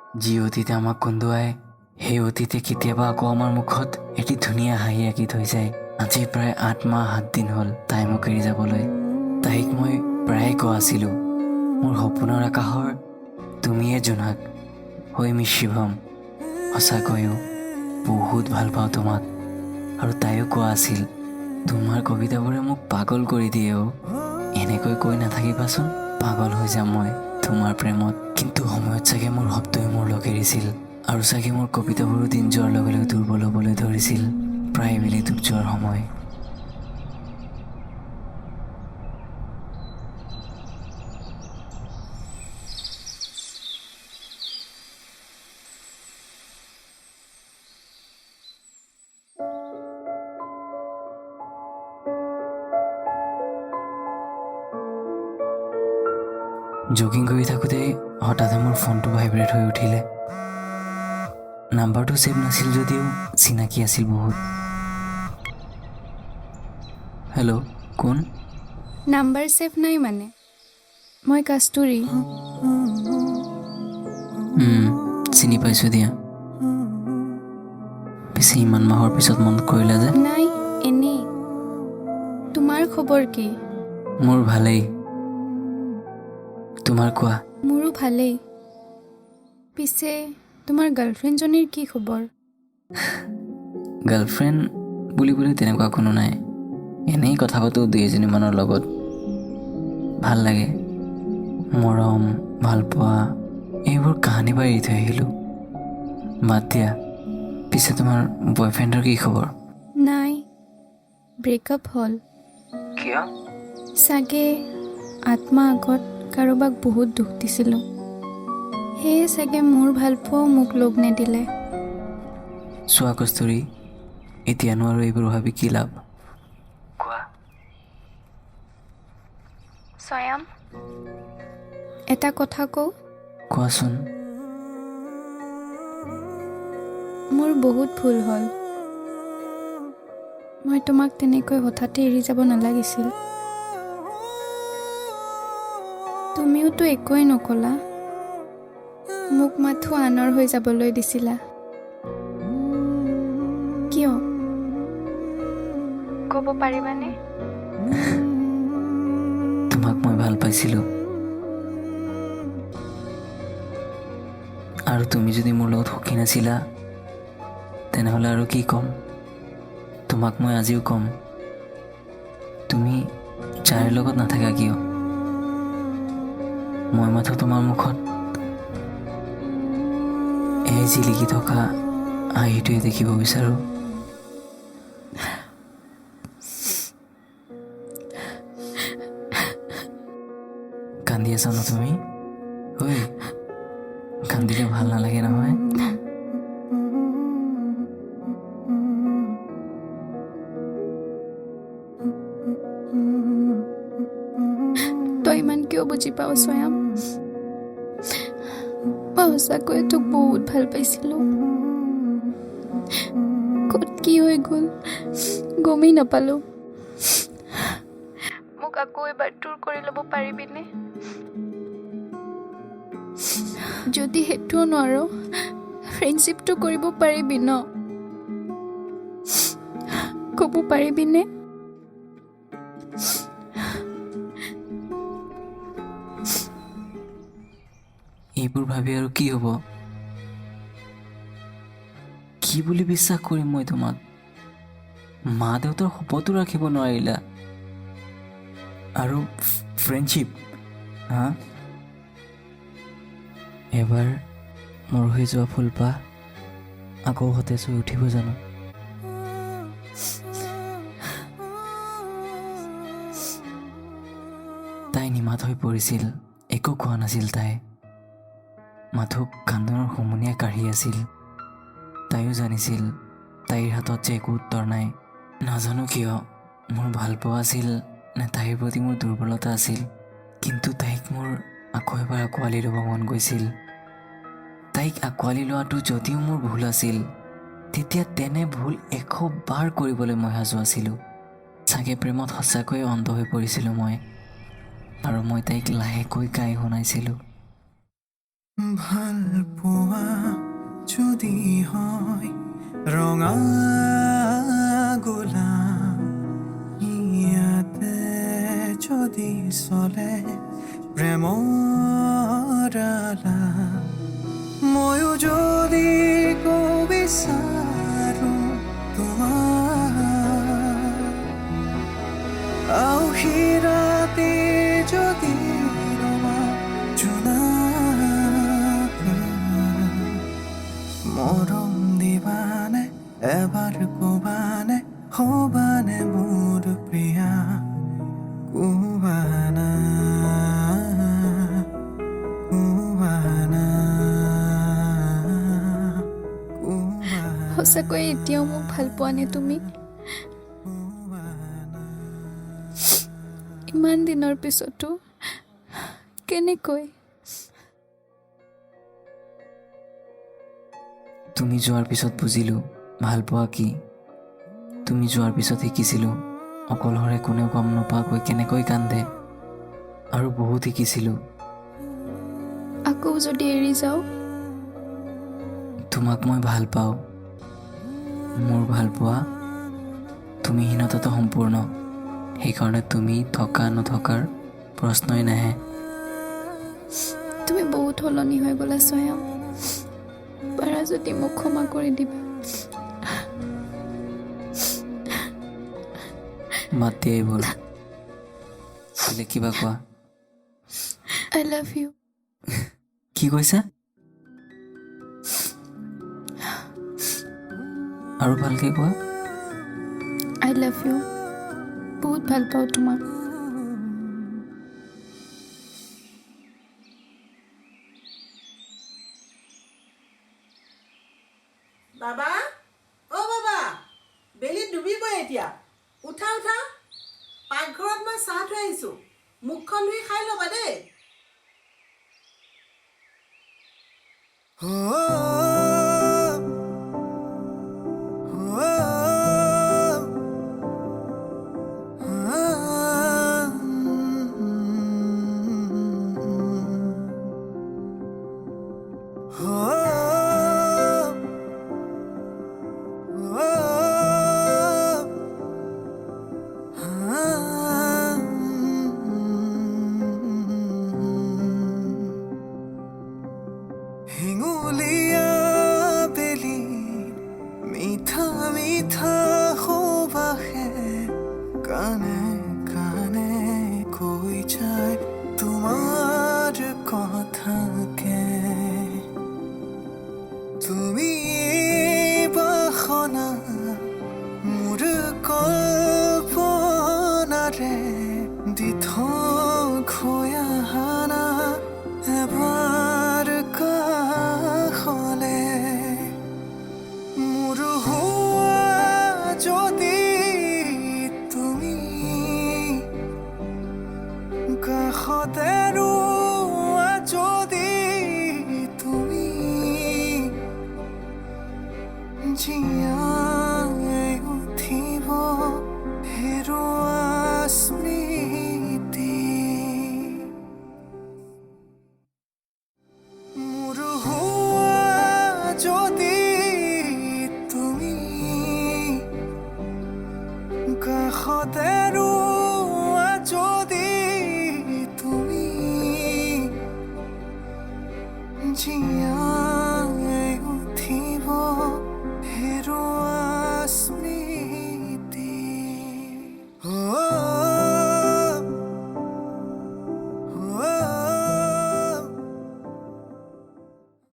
যি অতীতে আমাক কন্দুৱাই সেই অতীতে কেতিয়াবা আকৌ আমাৰ মুখত এটি ধুনীয়া হাঁহি আঁকি থৈ যায়। আজি প্ৰায় 8 মাহ 7 দিন হ'ল তাই মোক এৰি যাবলৈ। তাইক মই প্ৰায়ে কোৱা আছিলোঁ, মোৰ সপোনৰ আকাশৰ তুমিয়ে জোনাক হৈ মিছ শিৱম। সঁচাকৈও বহুত ভাল পাওঁ তোমাক। আৰু তাইও কোৱা আছিল, তোমাৰ কবিতাবোৰে মোক পাগল কৰি দিয়ে অ'। এনেকৈ কৈ নাথাকিবাচোন, পাগল হৈ যাম মই তোমাৰ প্ৰেমত। কিন্তু সময়ত চাগে মোৰ শব্দই মোৰ লগ এৰিছিল, আৰু চাগে মোৰ কবিতাবোৰো দিন যোৱাৰ লগে লগে দুৰ্বল হ'বলৈ ধৰিছিল। প্ৰায় বেলি ডুব যোৱাৰ সময়। জগিং কৰি থাকোঁতে হঠাতে মোৰ ফোনটো ভাইব্ৰেট হৈ উঠিলে। নাম্বাৰটো ছেভ নাছিল যদিও চিনাকি আছিল বহুত। হেল্ল', কোন? নাম্বাৰ ছেভ নাই মানে? মই কাস্তুৰী। চিনি পাইছোঁ দিয়া। পিছে ইমান মাহৰ পিছত মনত কৰিলা যে? নাই, এনেই। তোমাৰ খবৰ কি? মোৰ ভালেই। তোমাৰ কোৱা? মোৰো ভালেই। পিছে তোমাৰ গাৰ্লফ্ৰেণ্ডজনীৰ কি খবৰ? গাৰ্লফ্ৰেণ্ড বুলিবলৈ তেনেকুৱা কোনো নাই। এনেই কথা পাতোঁ 2-এজনীমানৰ লগত। ভাল লাগে। মৰম, ভালপোৱা এইবোৰ কাহানী পৰা এৰি থৈ আহিলোঁ। বাদ দিয়া। পিছে তোমাৰ বয়ফ্ৰেণ্ডৰ কি খবৰ? নাই, ব্ৰেকআপ হ'ল। কিয়? চাগে 8 মাহ আগত কাৰোবাক বহুত দুখ দিছিলোঁ। সেয়ে চাগে মোৰ ভালপোৱাও মোক লগ নিদিলে। চোৱা কস্তুৰী, এতিয়ানো আৰু এইবোৰ ভাবি কি লাভ? কোৱা। স্বয়ম, এটা কথা কওঁ? কোৱাচোন। মোৰ বহুত ভুল হ'ল। মই তোমাক তেনেকৈ হঠাতে এৰি যাব নালাগিছিল। তুমিওতো একোৱেই নকলা। মোক মাথো আনৰ হৈ যাবলৈ দিছিলা। কিয়? ক'ব পাৰিবানে? তোমাক মই ভাল পাইছিলোঁ, আৰু তুমি যদি মোৰ লগত সুখী নাছিলা তেনেহ'লে আৰু কি ক'ম? তোমাক মই আজিও ক'ম, তুমি যাৰ লগত নাথাকা কিয়, মই মাথো তোমাৰ মুখত এই জিলিকি থকা হাঁহিটোৱে দেখিব বিচাৰোঁ। কান্দি আছা ন তুমি? ঐ, কান্দিলে ভাল নালাগে নহয়। তই ইমান কিয় বুজি পাৱ স্বয়ম? মই সঁচাকৈয়ে তোক বহুত ভাল পাইছিলোঁ। ক'ত কি হৈ গ'ল গমেই নাপালোঁ। মোক আকৌ এবাৰ তোৰ কৰি ল'ব পাৰিবিনে? যদি সেইটোও নোৱাৰ, ফ্ৰেণ্ডশ্বিপটো কৰিব পাৰিবি ন? ক'ব পাৰিবিনে? এইবোৰ ভাবি আৰু কি হ'ব? কি বুলি বিশ্বাস কৰিম মই তোমাক? মা দেউতাৰ শপতো ৰাখিব নোৱাৰিলা, আৰু ফ্ৰেণ্ডশ্বিপ, হা? এবাৰ মোৰ হৈ যোৱা ফুলপাহ আকৌ সতেজ হৈ উঠিব জানো? তাই নিমাত হৈ পৰিছিল। একো কোৱা নাছিল তাই। মাথো কান্দোনৰ হুমুনিয়াহ কাঢ়ি আছিল। তাইও জানিছিল তাইৰ হাতত যে একো উত্তৰ নাই। নাজানো কিয় মোৰ ভাল পোৱা আছিল নে তাইৰ প্ৰতি মোৰ দুৰ্বলতা আছিল, কিন্তু তাইক মোৰ আকৌ এবাৰ আঁকোৱালি ল'ব মন গৈছিল। তাইক আঁকোৱালি লোৱাটো যদিও মোৰ ভুল আছিল, তেতিয়া তেনে ভুল 100 বাৰ কৰিবলৈ মই সাজু আছিলোঁ। চাগে প্ৰেমত সঁচাকৈয়ে অন্ধ হৈ পৰিছিলোঁ মই, আৰু মই তাইক লাহেকৈ গাই শুনাইছিলোঁ। ভাল পোৱা যদি হয় ৰঙা গোলাপ ইয়াতে যদি চলে প্ৰেমৰ আলাপ ময়ো যদি বিচাৰো তোমাৰ আউসী ৰাতি যদি ৰমা জোনা মৰম দিবানে এবাৰ কবানে হবানে মোৰ প্ৰিয়া কুবানা কুবানা সঁচাকৈ এতিয়াও মোক ভাল পোৱা নে তুমি? ইমান দিনৰ পিছতো কেনেকৈ? তুমি যোৱাৰ পিছত বুজিলোঁ ভাল পোৱা কি। তুমি যোৱাৰ পিছত শিকিছিলোঁ অকলশৰে কোনেও গম নোপোৱাকৈ কেনেকৈ কান্দে, আৰু বহুত শিকিছিলোঁ আকৌ যদি এৰি যাওঁ? তোমাক মই ভাল পাওঁ। মোৰ ভাল পোৱা তুমিহীনতাটো সম্পূৰ্ণ, সেইকাৰণে তুমি থকা নথকাৰ প্ৰশ্নই নাহে। তুমি বহুত সলনি হৈ গ'লা স্বয়ং, পাৰা যদি মোক ক্ষমা কৰি দিবা। মাত দিয়াই ব'ল, বোলে কিবা কোৱা। I love you. কি কৈছা? আৰু ভালকে কোৱা। I love you. বহুত ভাল পাওঁ তোমাক। বাবা, অ' বাবা, বেলি ডুবিবই এতিয়া। উঠা উঠা, পাকঘৰত মই চাহ থৈ আহিছোঁ, মুখখন ধুই খাই ল'বা দেই। হিঙুলীয়া বেলি মিঠা মিঠা সুবাসে কানে কানে কৈ যায় তোমাৰ কথাকে। তুমি বাসনা মোৰ কল্পনাৰে দি থৈ আহানা এবাৰ কাষলে। মোৰ হোৱা যদি তুমি কাষতে ৰোৱা যদি তুমি জীয়াই উঠিব হেৰুৱা স্মৃতি। মোৰ হোৱা যদি তুমি কাষতে ৰোৱা যদি তুমি জীয়া